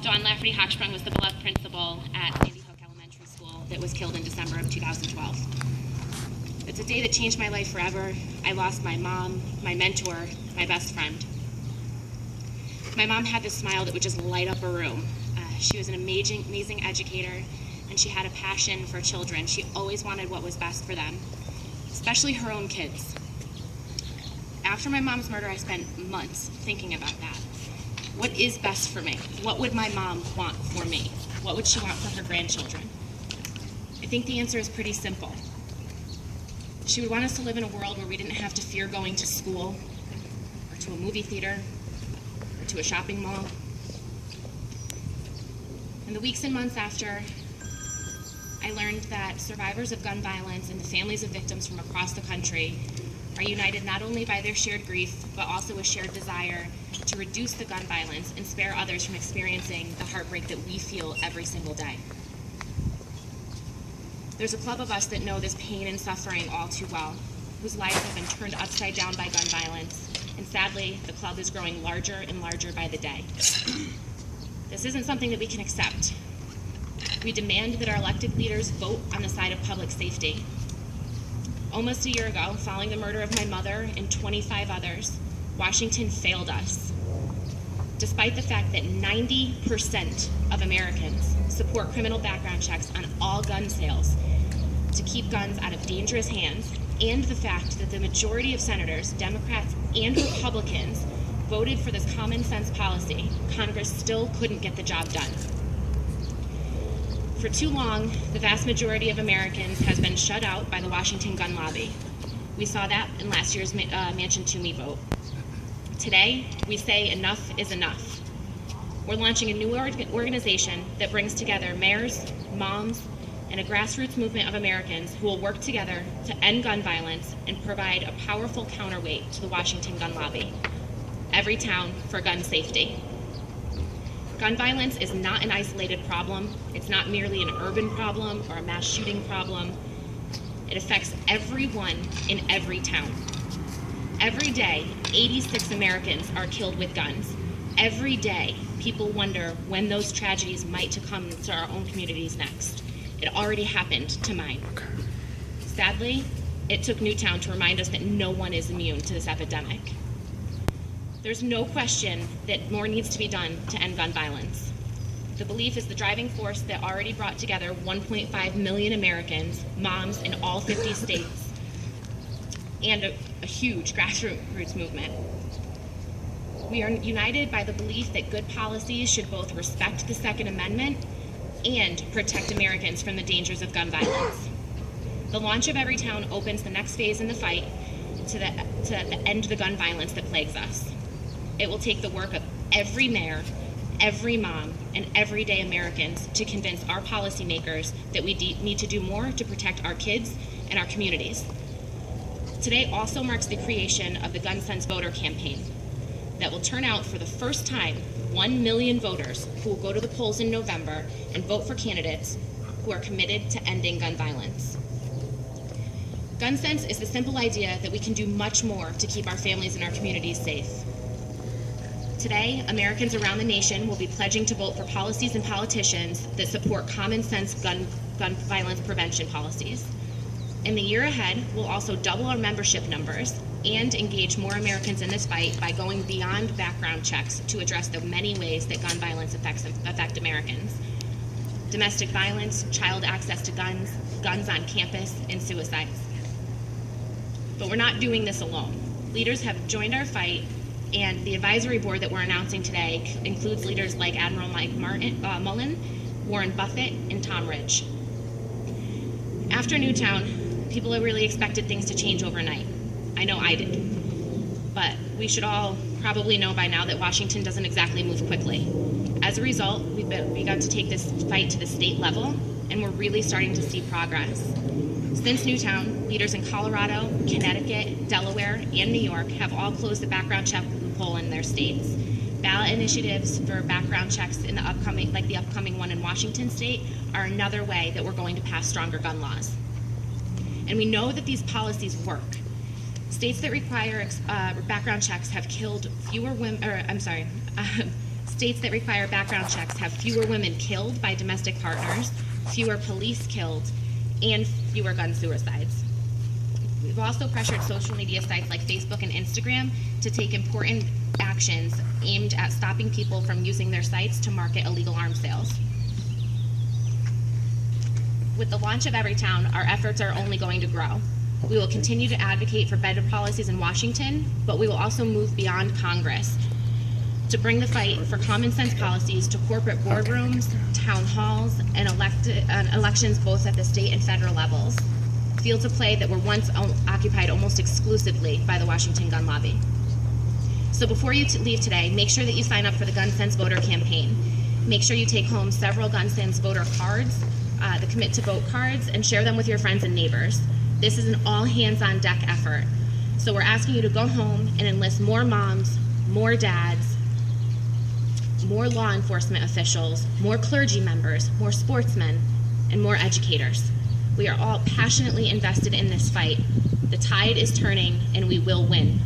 Dawn Lafferty Hochsprung was the beloved principal at Sandy Hook Elementary School that was killed in December of 2012. It's a day that changed my life forever. I lost my mom, my mentor, my best friend. My mom had this smile that would just light up a room. She was an amazing educator, and she had a passion for children. She always wanted what was best for them, especially her own kids. After my mom's murder, I spent months thinking about that. What is best for me? What would my mom want for me? What would she want for her grandchildren? I think the answer is pretty simple. She would want us to live in a world where we didn't have to fear going to school, or to a movie theater, or to a shopping mall. In the weeks and months after, I learned that survivors of gun violence and the families of victims from across the country are united not only by their shared grief, but also a shared desire to reduce the gun violence and spare others from experiencing the heartbreak that we feel every single day. There's a club of us that know this pain and suffering all too well, whose lives have been turned upside down by gun violence, and sadly, the club is growing larger and larger by the day. This isn't something that we can accept. We demand that our elected leaders vote on the side of public safety. Almost a year ago, following the murder of my mother and 25 others, Washington failed us. Despite the fact that 90% of Americans support criminal background checks on all gun sales to keep guns out of dangerous hands, and the fact that the majority of senators, Democrats and Republicans, voted for this common sense policy, Congress still couldn't get the job done. For too long, the vast majority of Americans has been shut out by the Washington gun lobby. We saw that in last year's Mansion to Me vote. Today, we say enough is enough. We're launching a new organization that brings together mayors, moms, and a grassroots movement of Americans who will work together to end gun violence and provide a powerful counterweight to the Washington gun lobby. Everytown for gun safety. Gun violence is not an isolated problem. It's not merely an urban problem or a mass shooting problem. It affects everyone in every town. Every day, 86 Americans are killed with guns. Every day, people wonder when those tragedies might to come to our own communities next. It already happened to mine. Sadly, it took Newtown to remind us that no one is immune to this epidemic. There's no question that more needs to be done to end gun violence. The belief is the driving force that already brought together 1.5 million Americans, moms in all 50 states, and a huge grassroots movement. We are united by the belief that good policies should both respect the Second Amendment and protect Americans from the dangers of gun violence. The launch of Everytown opens the next phase in the fight to end the gun violence that plagues us. It will take the work of every mayor, every mom, and everyday Americans to convince our policymakers that we need to do more to protect our kids and our communities. Today also marks the creation of the Gun Sense voter campaign that will turn out for the first time 1 million voters who will go to the polls in November and vote for candidates who are committed to ending gun violence. Gun Sense is the simple idea that we can do much more to keep our families and our communities safe. Today, Americans around the nation will be pledging to vote for policies and politicians that support common sense gun violence prevention policies. In the year ahead, we'll also double our membership numbers and engage more Americans in this fight by going beyond background checks to address the many ways that gun violence affect Americans. Domestic violence, child access to guns, guns on campus, and suicides. But we're not doing this alone. Leaders have joined our fight, and the advisory board that we're announcing today includes leaders like Admiral Mike Mullen, Warren Buffett, and Tom Ridge. After Newtown, people have really expected things to change overnight. I know I did. But we should all probably know by now that Washington doesn't exactly move quickly. As a result, we've begun to take this fight to the state level, and we're really starting to see progress. Since Newtown, leaders in Colorado, Connecticut, Delaware, and New York have all closed the background check loophole in their states. Ballot initiatives for background checks in the upcoming one in Washington state, are another way that we're going to pass stronger gun laws. And we know that these policies work. States that require background checks have killed fewer women, States that require background checks have fewer women killed by domestic partners, fewer police killed, and fewer gun suicides. We've also pressured social media sites like Facebook and Instagram to take important actions aimed at stopping people from using their sites to market illegal arms sales. With the launch of Everytown, our efforts are only going to grow. We will continue to advocate for better policies in Washington, but we will also move beyond Congress to bring the fight for common sense policies to corporate boardrooms, town halls, and elections both at the state and federal levels, fields of play that were once occupied almost exclusively by the Washington gun lobby. So before you leave today, make sure that you sign up for the Gun Sense Voter campaign. Make sure you take home several Gun Sense voter cards, the Commit to Vote cards, and share them with your friends and neighbors. This is an all-hands-on-deck effort. So we're asking you to go home and enlist more moms, more dads, more law enforcement officials, more clergy members, more sportsmen, and more educators. We are all passionately invested in this fight. The tide is turning, and we will win.